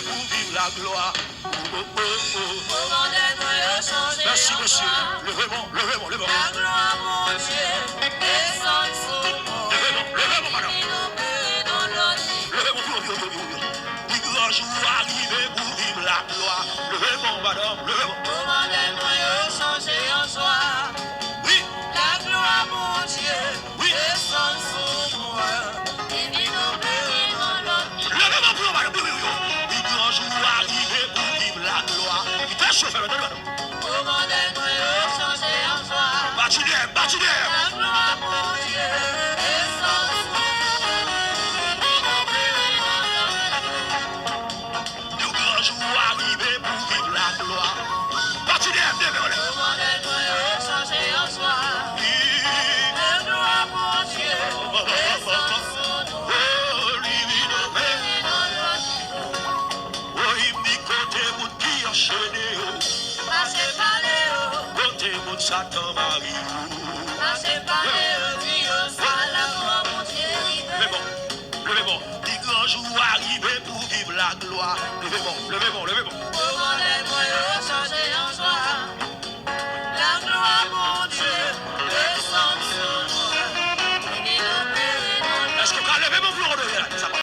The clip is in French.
pour vivre la gloire. Merci, monsieur. Levez-moi. La gloire, mon Dieu, descend sur moi. Levez-moi, madame. Levez-moi, du grand jour arrivé pour vivre la gloire. Levez-moi, madame, levez-moi. Commandez-moi de changer en joie. Oui, La gloire, mon Dieu, oui. descend sur moi. Levez-moi, pour madame. Du grand jour arrivé pour vivre la gloire. Il t'a chauffé, madame. Commandez-moi de changer en joie. Bâtidère. La gloire, mon Dieu, descend sur moi. Du grand jour arrivé pour vivre la gloire. Bâtidère, Commandez-moi de changer en joie. oui. La gloire, mon Dieu, descend sur nous. Oh, divine paix. Oh, il me dit côté mon qui enchaîné. Marchez par les hauts, Côté mon Satan Marie. marchez par les hauts, Dieu, soit la gloire, mon Dieu. Levez-moi. Du grand jour arrivé pour vivre la gloire. Levez-moi.